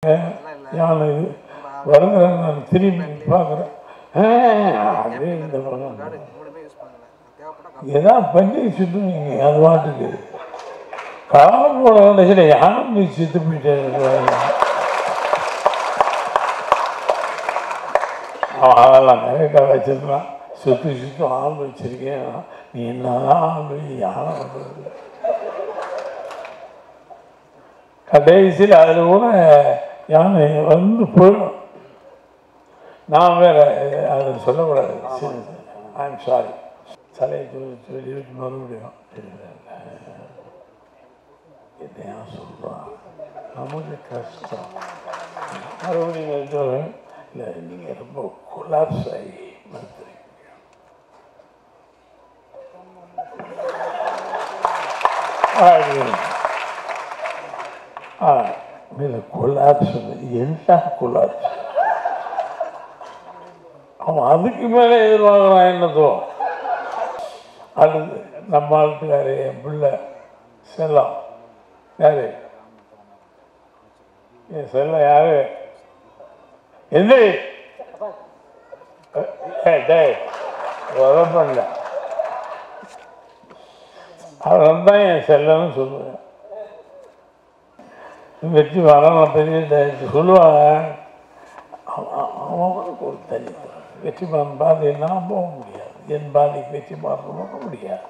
யானை வருங்கிறேன், நான் திரும்பி பார்க்குறேன். அதே இந்த பக்கம் ஏதாவது பண்ணி சுற்றுவீங்க, அது பாட்டுக்கு காலம் போன கடைசியில் யானை சுத்து போயிட்டே அதெல்லாம் கரெக்டாக வச்சிருக்கான். சுற்றி சுற்றும் ஆள் வச்சிருக்கேன். நீ என்னதான் ஆள் யானை பண்ணுறது? கடைசியில் அதில் கூட யானை வந்து போயிடும். நான் வேற அதை சொல்லக்கூடாது. I'm sorry. தலையை சொல்லி மறுபடியும் என்னையா சொல்கிறான், நமக்கு கஷ்டம். மறுபடியும் சொல்கிறேன், இல்லை நீங்கள் ரொம்ப கொலாப்ஸ் ஆகி மறுத்துறீங்க. கொலாப்ஸ் என்ன கொலாப்ஸ்? அவன் அதுக்கு மேலே எதிர்பார்க்குறான். என்னதோ அது நம்ம ஆளுக்காரு என் பிள்ளை செல்லம். யாரு என் செல்லம்? யாரு? எது பண்ணல. அவன் தான் என் செல்லன்னு சொல்லுவேன். வெற்றி வரலாம் பெரிய சொல்லுவாங்க. அவனுக்கு ஒரு தனி வெற்றி மாறன் பாதை நான் போக முடியாது. என் பாதைக்கு வெற்றி மாறன் போக முடியாது.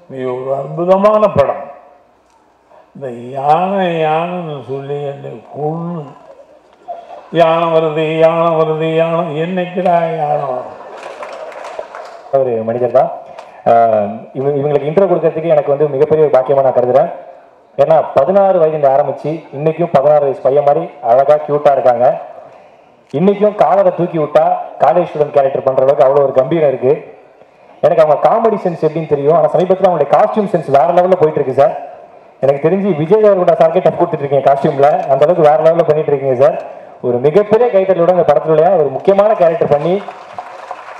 மிக ஒரு அற்புதமான படம். இந்த யானை யானைன்னு சொல்லி என்னை கொன்று, யானை வருது யானை வருது யானை, என்னைக்குடா யானை வரும்? ஒரு மனிதர் தான். இவங்களுக்கு இன்ட்ரோ கொடுக்கறதுக்கு எனக்கு வந்து மிகப்பெரிய பாக்கியமாக நான் கருதுகிறேன். ஏன்னா 16 வயதுல ஆரம்பிச்சு இன்னைக்கும் 16 வயசு பையன் மாதிரி அழகா கியூட்டா இருக்காங்க. இன்னைக்கும் காலரை தூக்கி விட்டா காலேஜ் ஸ்டூடெண்ட் கேரக்டர் பண்ற அளவுக்கு அவ்வளோ ஒரு கம்பீரம் இருக்கு. எனக்கு அவங்க காமெடி சென்ஸ் எப்படின்னு தெரியும். ஆனால் சமீபத்தில் அவங்களுடைய காஸ்டியூம் சென்ஸ் வேற லெவலில் போயிட்டு இருக்கு சார். எனக்கு தெரிஞ்சு விஜய் அவர்களோட சார்க்கே டஃப் கொடுத்துட்டு இருக்கீங்க காஸ்டியூம்ல. அந்த அளவுக்கு வேற லெவலில் பண்ணிட்டு இருக்கீங்க சார். ஒரு மிகப்பெரிய கைத்தட்டலோட இந்த படத்துல ஒரு முக்கியமான கேரக்டர் பண்ணி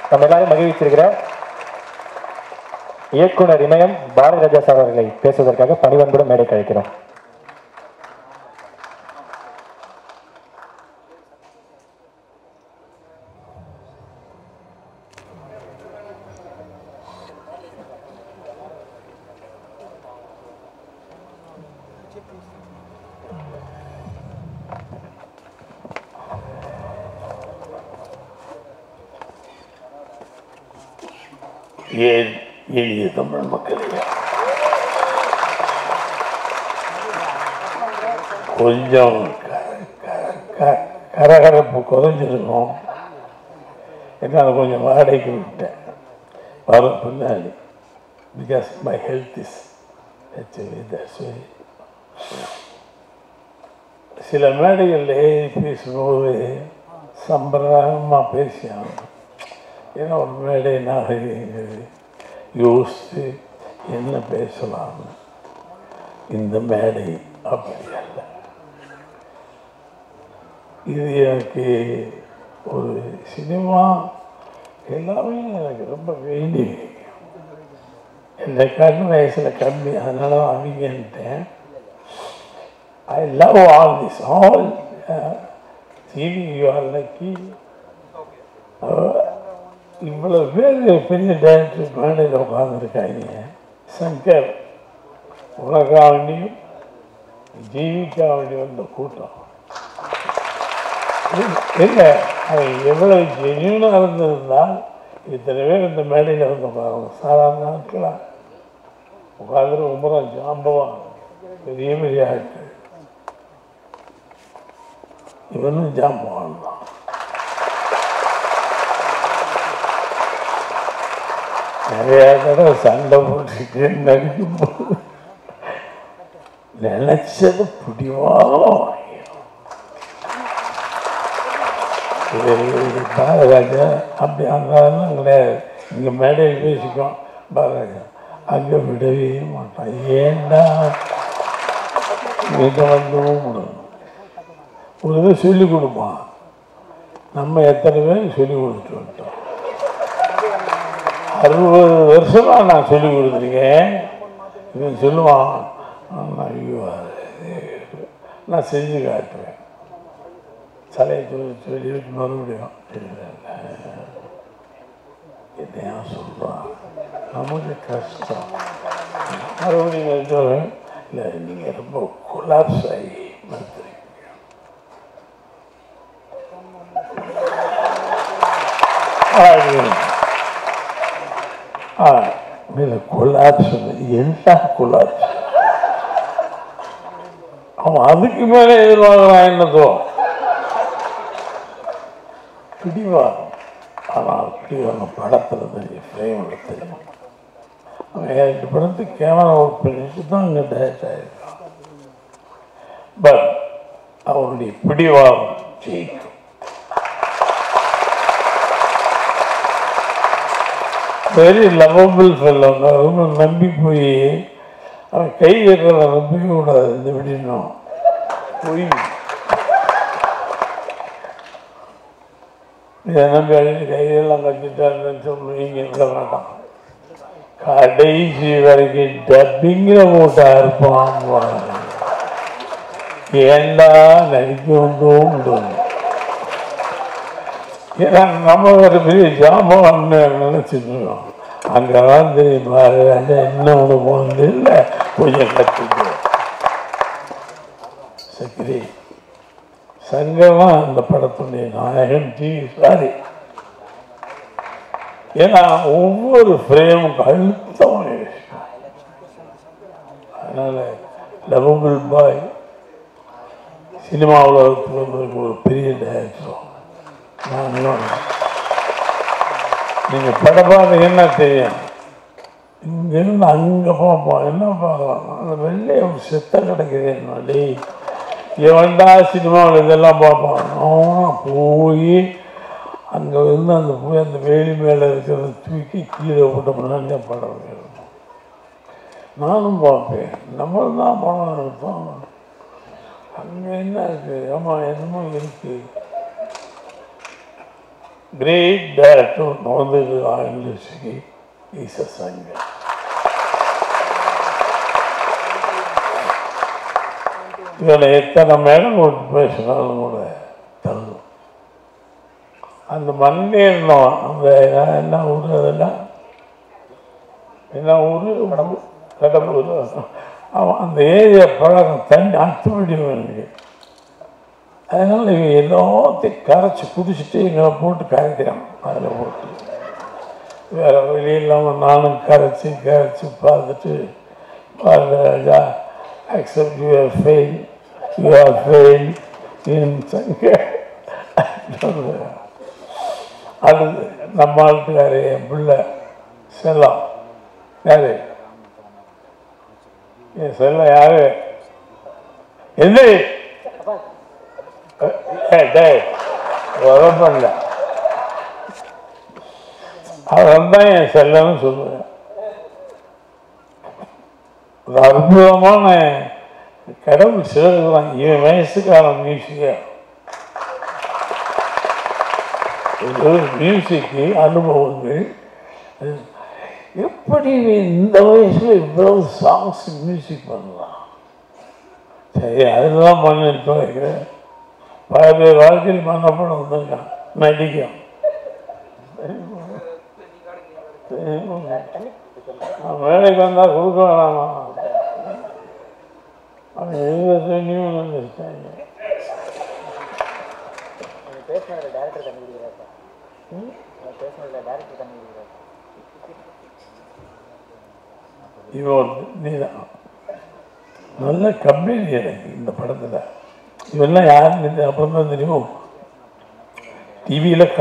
நம்ம எல்லாரும் மகிழ்ச்சிருக்கிற இயக்குனர் இமயம் பாரதி ராஜா சார் அவர்களை பேசுவதற்காக பணிவன்புடன் மேடை கழிக்கிறோம். ஏன் எளிய தமிழ் மக்களே, கொஞ்சம் கரகரப்பு குறைஞ்சிருக்கும். என்னால் கொஞ்சம் வாடகைக்கு விட்டேன் வரும் பின்னாடி. பிகாஸ் மை ஹெல்த் இஸ் சில மேடைகளில் பேசும்போது சம்பிரதாயமாக பேசியாகணும். ஏன்னா ஒரு மேடை நாகரிகங்கள் யோசித்து என்ன பேசலாம்னு. இந்த மேடை அப்படி அல்ல. இது எனக்கு ஒரு சினிமா எல்லாமே எனக்கு ரொம்ப வேண்டி. என்னை கண் வயசில் கம்மி, அதனால அவங்கன்ட்டேன். I love all this all TV. You are lucky. இவ்வளவு பேர் பெரிய டைரக்டர் மேடையில் உட்காந்துருக்காங்க. சங்கர் உலகாவண்டியும் ஜீவிக்காவண்டி வந்த கூட்டம் இல்லை. அது எவ்வளவு ஜென்யூனாக இருந்திருந்தால் இத்தனை பேர் இந்த மேடையில் வந்து உட்காந்து சாதாரண நாட்களாக உட்காந்துட்டு ரொம்ப ஜாம்பவான் பெரிய பெரிய ஆட்கள். இவனும் ஜாம்பவான் தான். நிறைய தடவை சண்டை போட்டுட்டு நடிக்கும் போது நினைச்சது பிடிவாதம். பாரதிராஜா அப்படி அங்கெல்லாம் கிடையாது. இங்கே மேடையில் பேசிக்கும் பாரதிராஜா, அங்கே விடவே மாட்டான். ஏண்டா இங்கே வந்துவும் முடியும். ஒரு இதை சொல்லிக் கொடுப்பான். நம்ம எத்தனை பேர் சொல்லிக் கொடுத்துட்டு வந்துட்டோம். 60 வருஷமாக நான் சொல்லிக் கொடுத்துருக்கேன். இவன் சொல்லுவான், ஐயோ நான் செஞ்சு காட்டுவேன். தலையை சொல்லிட்டு மறுபடியும் என்னையா சொல்கிறான், நமக்கு கஷ்டம். மறுபடியும் சொல்கிறேன், இல்லை நீங்கள் ரொம்ப கொலாப்ஸ் ஆகி மறுத்துறீங்க. கொலாப்ஸ் என்ன கொலாப்ஸ்? அவன் அதுக்கு மேலே எதிர்வாங்கலாம் என்னதோ பிடிவாங்க. ஆனால் பிடிவாங்க படத்தில் தெரியும், ஃப்ரேமில் தெரியும். அவன் 8 படத்துக்கு கேமரா ஒர்க் பண்ணிட்டு தான் அங்கே டேரக்ட் ஆகிருக்கான். பட் அவனுடைய பிடிவாகம் ஜெயிக்கும். வெரி லவபிள் ஃபெல்லோங்க. ரொம்ப நம்பி போய் அவன் கை வைக்கிறத நம்பவே கூடாது. இந்த விடணும் போய் இதை நம்பி அழிஞ்சு கையெல்லாம் கட்டிட்டாருன்னு சொல்லுவீங்க. இருக்க மாட்டான். கடைசி வரைக்கும் டப்பிங்கிற போட்டா இருப்பான். ஏண்டா நடிக்க வந்தோம். ஏன்னா நம்ம ஒரு பெரிய ஜாமான் நினைச்சிருக்கோம். அங்கெல்லாம் தெரியும் பாரு, என்ன ஒன்று போனது இல்லை, கொஞ்சம் கற்றுக்கு சக்கரி சங்கமா அந்த படத்துடைய நாயகன் சாரி. ஏன்னா ஒவ்வொரு ஃப்ரேமும் அழுத்தமான விஷயம். அதனால லவபிள் பாய் சினிமா உலகத்தில் ஒரு பெரிய டைரக்டர். நீங்கள் படம் பார்த்தீங்கன்னா தெரியும். இங்கேருந்து அங்கே பார்ப்போம், என்ன பார்க்கலாம், அந்த வெள்ளைய ஒரு செத்த கிடைக்குது. என்னடி எவன்டா சினிமாவில் இதெல்லாம் பார்ப்பான். போய் அங்கே வந்து அந்த போய் அந்த வேலி மேலே இருக்கிறத தூக்கி கீழே விட்டோம்னா படம் வேணும். நானும் பார்ப்பேன். நம்மளும் தான் படம் எடுத்தோம். அங்கே என்ன இருக்குது? ஆமாம், என்னமோ இருக்குது. கிரேட் டைரக்டர் நவந்தது ஆங்கிலி ஈச சங்க. இதில் எத்தனை மேடம் போட்டு பேசினாலும் கூட தள்ளும். அந்த மண்ணேறணும். அந்த என்ன ஊர், அதெல்லாம் என்ன ஊர், கடம்பூர். அவன் அந்த ஏரியா பழக்கம் தண்ணி அத்துப்படி எனக்கு. அதனால் இவங்க எல்லாத்தையும் கரைச்சி குடிச்சிட்டு எங்களை போட்டு கரைக்கிறான். அதில் போட்டு வேறு வழி இல்லாமல் நானும் கரைச்சி பார்த்துட்டு பாருங்க ராஜா, accept you are fail, you are fail in சங்க. அது நம்ம ஆளுக்காரு என் பிள்ளை செல்லம். யாரு என் செல்லம்? யாரு? எது பண்ணல. அவன் தான் என் செல்லன்னு சொல்லுவேன். ஒரு அற்புதமான கடவுள் சிறகுதான். இவன் வயசுக்கான மியூசிக்கா மியூசிக்கு அனுபவங்கள். எப்படி இந்த வயசுல இவ்வளவு சாங்ஸ் மியூசிக் பண்ணலாம்? சரி, அதெல்லாம் பண்ணிட்டு வைக்கிறேன். பல பேர் வாழ்க்கையில் மன்னப்படம் வந்திருக்கான், நடிக்கும். வேலைக்கு வந்தால் கொடுக்க வேணாமா? அவன் எழுத தண்ணியும் நினைச்சிட்டாங்க. இவன் நீதான் நல்ல கம்பெனி எனக்கு இந்த படத்தில். இவெல்லாம் யாருன்னு அப்புறம் தான் தெரியும். டிவியில்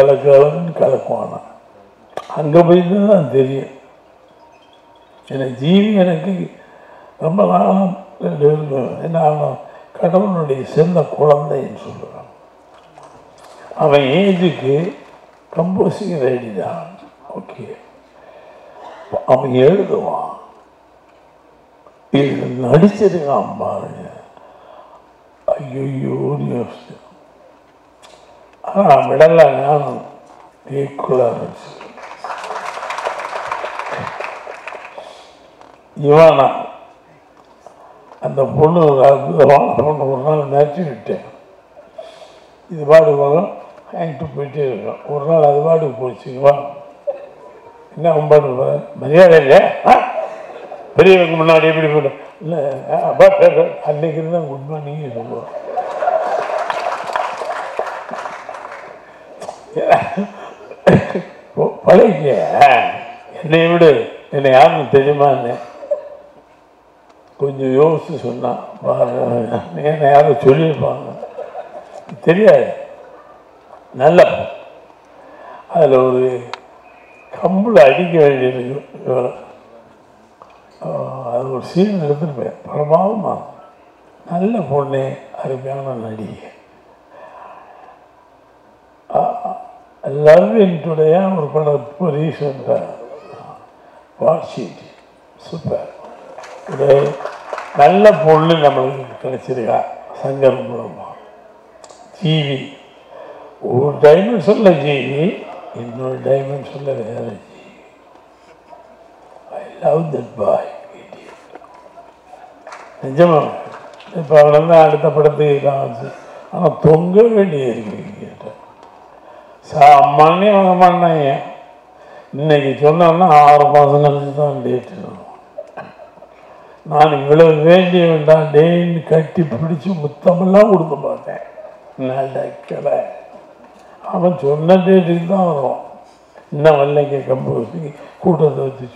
கலக்குவானா, அங்கே போய் தான் தெரியும். எனக்கு ஜீவி எனக்கு ரொம்ப நாளம் என்ன ஆகணும், கடவுளுடைய சின்ன குழந்தைன்னு சொல்லுவான். அவன் ஏஜுக்கு கம்போசிங் ரெடி தான். ஓகே, அவன் எழுதுவான், இது நடிச்சிருக்கான் பாருங்க. ஐயோ யோசிச்சு. ஆனால் விடலை, நானும் ஈக்குவலாக இருந்துச்சு. இவனா அந்த பொண்ணு ஒரு அற்புதமான பொண்ணு ஒரு நாள் நினச்சி விட்டேன். இது பாடு வரும் வாங்கிட்டு போயிட்டே இருக்கோம். ஒரு நாள் அது பாட்டுக்கு போச்சுங்களா, என்ன பாட்டு மரியாதை இல்லையா, பெரியவங்க முன்னாடி எப்படி போட இல்லை அப்பா அன்னைக்கு தான் குட் மார்னிங் சொல்லுவோம். பழகிக்க என்னை விடு, என்னை யாருன்னு தெரியுமான்னு கொஞ்சம் யோசிச்சு சொன்னான். என்னை யாரும் சொல்லியிருப்பாங்க தெரியாது. நல்ல அதில் ஒரு கம்பில் அடிக்க வேண்டியிருக்கு. அது ஒரு சீன் எடுத்துருப்பேன். பிரமாதமா நல்ல பொண்ணு, அருமையான நடிகை. லவ் இன்டுடைய ஒரு படம் இப்போ ரீசெண்டாக வாட்சிட்டு சூப்பர். ஒரு நல்ல பொண்ணு நம்மளுக்கு கிடைச்சிருக்கா சங்கர் மூலமாக. ஜீவி ஒரு டைமென்ஷனில் ஜீவி, இன்னொரு டைமென்ஷனில் வேற ஜீவி. I love that boy. நிஜமா இப்போ அவன் அடுத்த படத்துக்கு காமிச்சு, ஆனால் தொங்க வேண்டிய இருக்கு கேட்டேன். சாமானே வாங்க மாட்டாங்க. இன்னைக்கு சொன்னோன்னா 6 மாதம் கழிச்சு தான் டேட்டு. நான் இவ்வளவு வேண்டிய வேண்டாம் டேன்னு கட்டி பிடிச்சி முத்தமெல்லாம் கொடுக்க மாட்டேன். நடக்கலை. அவன் சொன்ன டேட்டுக்கு தான் வரும். இன்னும் வரலைங்க கம்போசி கூட்டத்தை வச்சு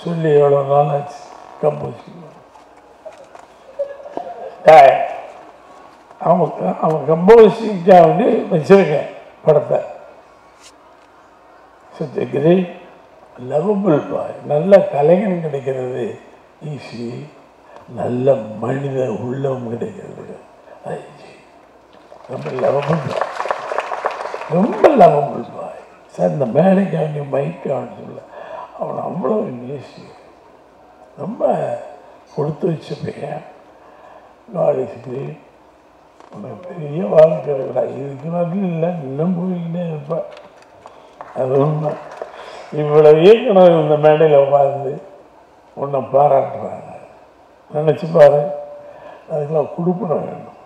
சொல்லி எவ்வளோ நாள் ஆச்சு கம்போசி. அவன் கம்போசிக்காக வந்து வச்சிருக்கேன் படத்தை. such a great lovable boy. நல்ல கலைஞன் கிடைக்கிறது ஈஸி, நல்ல மனித உள்ளம் கிடைக்கிறது ரொம்ப லவபிள், ரொம்ப லவபிள் பாய். சார் இந்த மேடைக்காண்டி மைக்கான்னு சொல்ல அவனை அவ்வளோ நேசி, ரொம்ப கொடுத்து வச்ச பையன். நாளைக்கு உனக்கு பெரிய வாழ்க்கை இருக்கா, இதுக்கு நடுவில் இல்லை, இன்னும் போயிட்டே இருப்பேன். அது உண்மை. இவ்வளோ இயக்குனர் இந்த மேடையில் உட்காந்து உன்னை பாராட்டுறாங்க, நினச்சி பாரு. அதுக்கெல்லாம் கொடுப்பணும் வேணும்.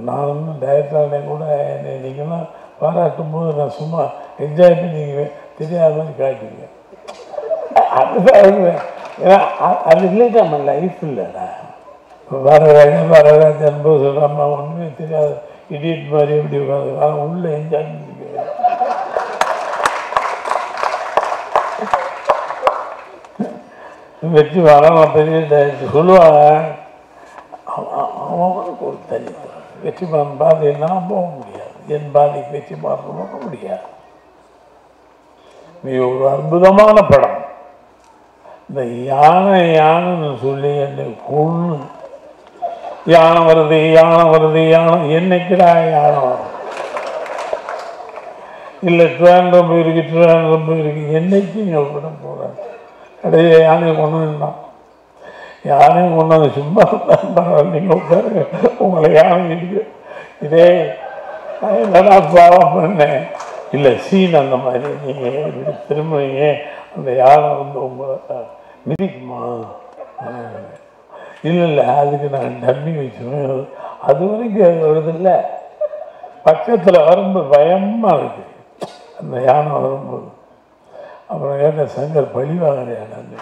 நான் ஒன்றும் டைரக்டரானே கூட என்னை நீங்கள்லாம் பாராட்டும் போது நான் சும்மா என்ஜாய் பண்ணி நீங்கள் தெரியாத மாதிரி காட்டுவீங்க. அதுதான் ஏன்னா அது இல்லை, நம்ம லைஃப் இல்லைடா. வரராஜன் அனுபவம் சொல்கிறாம்மா ஒன்றுமே தெரியாது இடியட் மாதிரி எப்படி உட்காந்து ஆனால் உள்ளே என்ஜாய் பண்ணிக்க. வெற்றி வரலாம் பெரிய டைரக்டர் சொல்லுவாங்க, அவனுக்கு ஒரு தனி வெற்றி மாறன் பாதை நான் போக முடியாது, என் பாதைக்கு வெற்றி மாறன் போக முடியாது. நீ ஒரு அற்புதமான படம். இந்த யானைன்னு சொல்லி என்னை கொன்று, யானை வருது யானை வருது யானை, என்னைக்குடா யானை வரும்? இல்லை ட்ராண்டம் போயிருக்கு என்னைக்கு இங்கே படம் போகிறாங்க. கடையை யானையை கொண்டு வந்தான், யானையும் கொண்டு வந்து சும்மா நீங்கள் உட்காருங்க, உங்களை யானை இருக்கு. இதே என்னடா பாவம் பண்ணேன். இல்லை சீன் அந்த மாதிரி நீங்கள் இப்படி திரும்புவீங்க, அந்த யானை வந்து உங்களை மிதிக்குமா? இல்லை அதுக்கு நான் டம்மி வச்சுருவேன். அது வரைக்கும் அது வருதில்லை, பக்கத்தில் வரும்போது பயமாக இருக்குது அந்த யானை வரும்போது. அப்புறம் கேட்ட சங்கர் பழிவாங்கிற யானை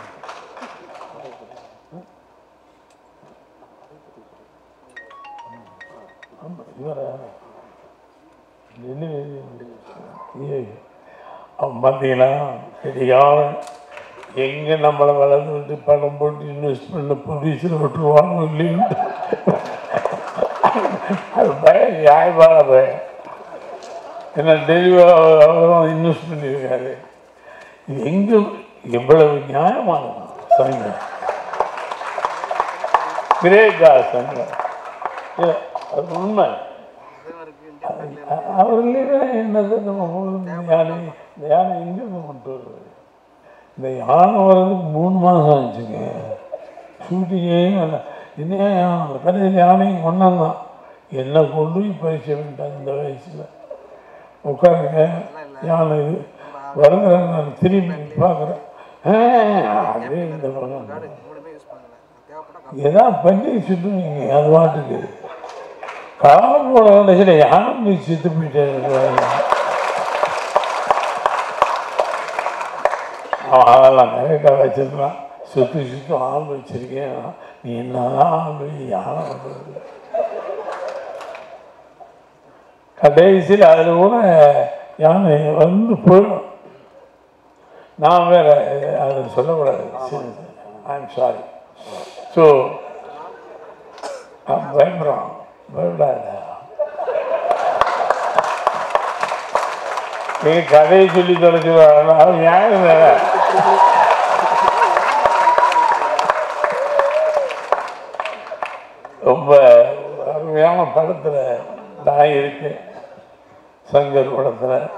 இவர அவன் பார்த்தீங்கன்னா சரியான எங்கே நம்மளை வளர்ந்து விட்டு பணம் போட்டு இன்வெஸ்ட் பண்ண ப்ரொடியூசர் விட்டுருவாங்க இல்லைன்னு அது பயம், நியாயமான பயம். ஏன்னா டெலிவரி இன்வெஸ்ட் பண்ணியிருக்காரு. இது எங்கே எவ்வளவு நியாயமானது சங்கம், கிரேட்டா சங்கம். அது உண்மை. அவர்களே என்னது நம்ம யானை, இந்த யானை எங்கேருந்து கொண்டு வருவது? இந்த யானை வர்றதுக்கு 3 மாதம் ஆச்சுங்க. ஷூட்டிங்கே இன்னும் யானை கடையில் யானையும் கொண்டாந்தான். என்னை கொண்டு போய் பரிசு வேண்டாம் இந்த வயசில் உட்காருங்க. யானை இது வருகிறேன், நான் திரும்பி பார்க்குறேன். அது இந்த பக்கம் ஏதாவது பண்ணி சுற்றுவீங்க அது பாட்டுக்கு. காலம் போன கடைசியில் யாரும் நீ செத்து போயிட்டேன். அதெல்லாம் கரெக்டாக வச்சிருக்கான். சுற்றும் ஆள் வச்சிருக்கேன். நீ என்னதான் ஆள் யானை பண்ணுறது. கடைசியில் அதில் கூட யானை வந்து போயிடும். நான் வேற அதை சொல்லக்கூடாது. I'm sorry. ஸோ பயப்படுறான். பயப்படாத. நீங்க கதையை சொல்லி தொலைச்சிருவாங்க. அது நியாயம் வேற. ரொம்ப அருமையான படத்தில் நான் இருக்கேன். சங்கர் படத்தில்.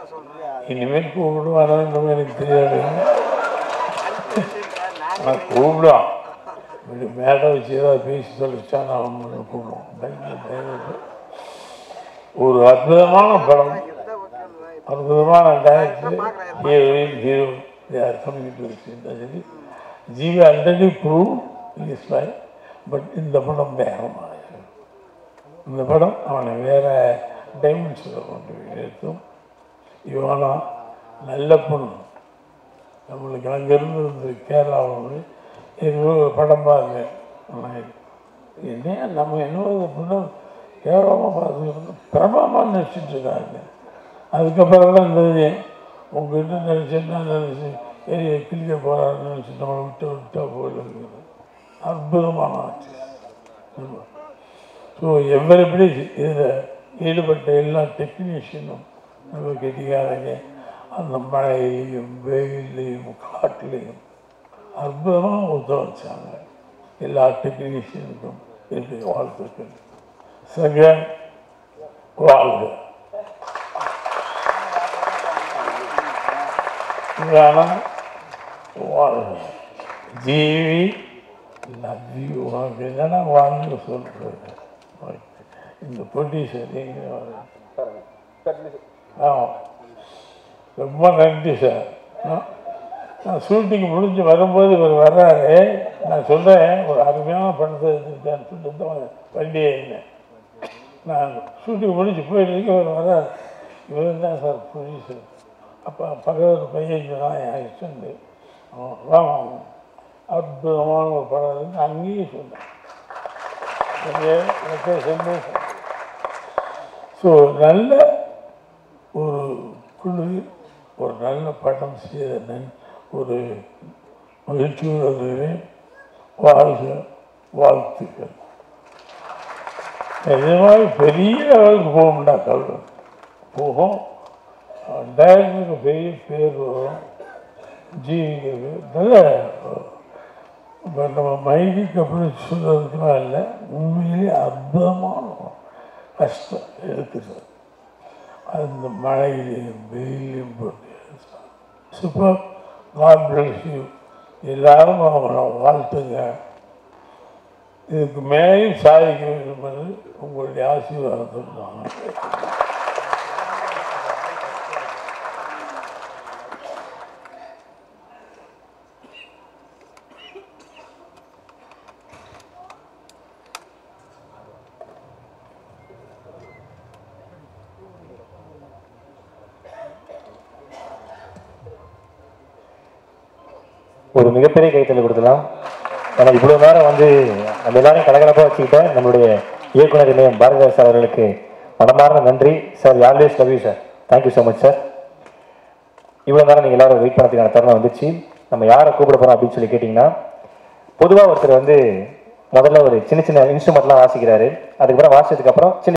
இனிமேல் கூப்பிடுவானோ இன்னும் எனக்கு தெரியாது. நான் கூப்பிடுவான். மேடை வச்சு ஏதாவது பேசி சொல்லிச்சா நான் கூப்பிடுவோம். ஒரு அற்புதமான படம், அற்புதமான director, heroine, hero community. GV already prove is my. But இந்த படம் வேகமாக, இந்த படம் அவனை வேற டைமென்ஷனில் கொண்டு போய் நிறுத்தும். இவனா நல்ல பொண்ணு. நம்மளுக்கு அங்கேருந்து கேரளாவில் எங்களுக்கு படம் பாருங்க. என்ன நம்ம என்ன பொண்ணு கேவலமாக பார்த்துக்கிட்டு பிரபலமாக நினச்சிட்டு இருக்காங்க. அதுக்கப்புறம் தான் இந்த உங்ககிட்ட நினச்சேன்னா நினச்சி ஏரியை கிளிக்க போகிறான்னு நினச்சி நம்மளை விட்டா போயிடுது. அற்புதமான ஆர்டிஸ்ட். ஸோ எவ்வளவு இதில் ஈடுபட்ட எல்லா டெக்னீஷியனும் நம்ம கெட்டிக்காரங்க. அந்த மழையிலையும் வெயிலையும் காட்டிலையும் அற்புதமாக ஒத்துழைச்சாங்க. எல்லா டெக்னீஷியனுக்கும் என்னுடைய வாழ்த்துக்கள். சக வாழ்க. வாழ்க. ஜீவி லவ் யூ. உனக்கு என்னன்னா வாழ்ந்து சொல்றது. இந்த ப்ரொடியூசர் ஆமாம், ரொம்ப நன்றி சார். நான் ஷூட்டிங் முடிஞ்சு வரும்போது இவர் வர்றாரு. நான் சொல்கிறேன் ஒரு அருமையான படத்தை எடுத்துக்கிட்டேன்னு சொல்லிட்டு வண்டியே இருந்தேன். நான் ஷூட்டிங் முடிஞ்சு போயிட்டு இவர் வர்றாரு. இவர் தான் சார் ப்ரொடியூசர். அப்போ பக்கத்தில் பையன் தான் என் ஹஸ்பண்டு. வாங்க, அற்புதமான ஒரு படம் இருந்து அங்கேயே சொன்னேன். ஸோ நல்ல ஒரு குழு, ஒரு நல்ல படம் செய்த ஒரு மகிழ்ச்சியுடன் வாழ்க. வாழ்த்துக்கள். இதே மாதிரி பெரிய லெவலுக்கு போகும்டா கல்வி போகும். டைரக்டருக்கு பெரிய பேர் வரும். ஜீவிக்கு நல்ல. இப்போ நம்ம மைக்கு அப்படி சொல்கிறதுக்குலாம் இல்லை, உண்மையிலேயே அற்புதமான கஷ்டம் எடுத்துக்கிறது. அந்த மழையிலையும் வெயிலையும் போட்டு சூப்பர். God bless you. எல்லாரும் அவங்கள வாழ்த்துங்க. இதுக்கு மேலேயும் சாதிக்க வேண்டும் என்று உங்களுடைய ஆசீர்வாதத்தை நான் ஒரு மிகப்பெரிய கைத்தறி கொடுக்கலாம். ஏன்னா இவ்வளோ நேரம் வந்து நம்ம எல்லாரையும் கலகலப்பாக வச்சுக்கிட்ட நம்மளுடைய இயக்குனர் இணையம் பாரதிதாஸ் சார் அவர்களுக்கு மனமார்ந்த நன்றி sir. Always love you sir. Thank you so much sir. இவ்வளோ நேரம் நீங்கள் எல்லாரும் வெயிட் பண்ணுறதுக்கான தருணம் வந்துச்சு. நம்ம யாரை கூப்பிட போகிறோம் அப்படின்னு சொல்லி கேட்டிங்கன்னா, பொதுவாக ஒருத்தர் வந்து முதல்ல ஒரு சின்ன சின்ன இன்ஸ்ட்ருமெண்ட்லாம் வாசிக்கிறாரு. அதுக்கப்புறம் வாசிச்சதுக்கப்புறம் சின்ன